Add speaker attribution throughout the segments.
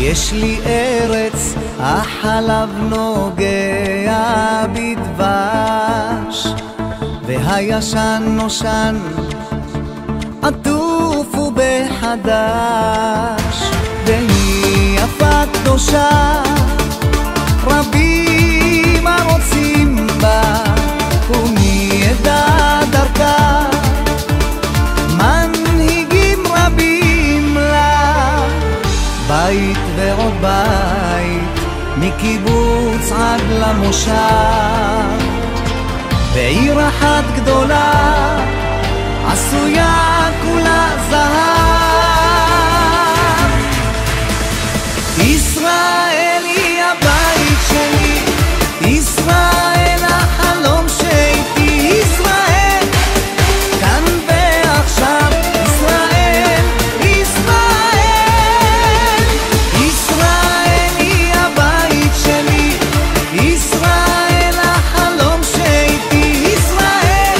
Speaker 1: יש לי ארץ, החלב נוגע בדבש, והישן נושן עטוף ובחדש, והיא יפה קדושה, רבים הרוצים בה, ומי ידע דרכה, מנהיגים רבים לה. בית ועוד בית, מקיבוץ עד למושב, בעיר אחת גדולה, עשויה כולה זהב. ישראל היא הבית שלי, ישראל החלום שאיתי, ישראל כאן ועכשיו, ישראל, ישראל, ישראל היא הבית שלי, ישראל החלום שאיתי, ישראל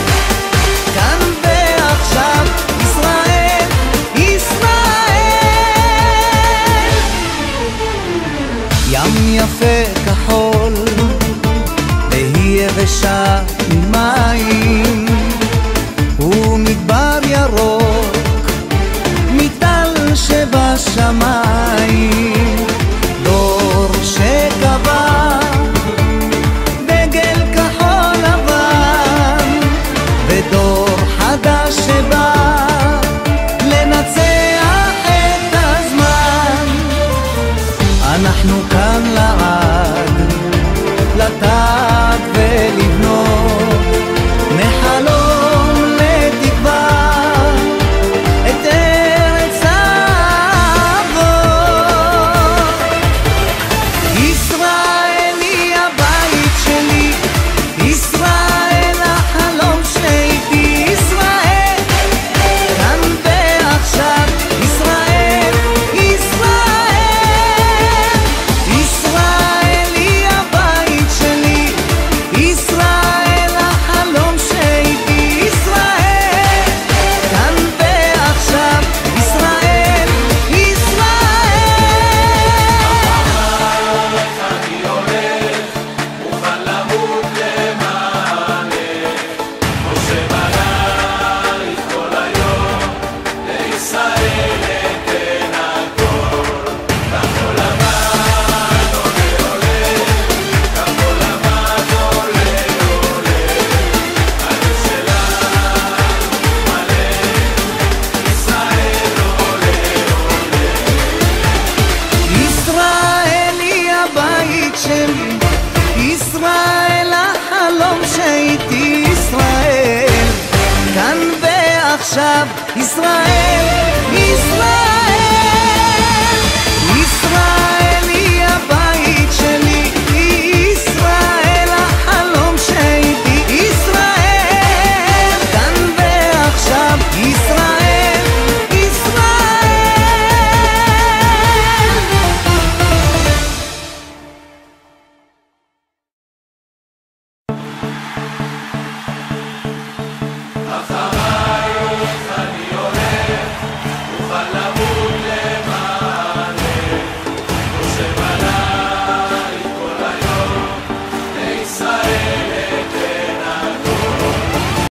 Speaker 1: כאן ועכשיו, ישראל, ישראל. ים יפה כחול והיא יבשה ממים, ומדבר ירוק מטל שבשמיים, דור שקבע דגל כחול לבן, ודור חדש שבא לנצח את הזמן. אנחנו כאן לעד, לטעת ולבנות, מחלום לתקווה את ארץ האבות. ישראל היא הבית שלי, ישראל החלום שאיתי, ישראל כאן ועכשיו, ישראל, ישראל, ישראל היא הבית שלי, ישראל החלום שאיתי, ישראל כאן ועכשיו, ישראל, ישראל החלום שהייתי, ישראל כאן ועכשיו, ישראל, ישראל.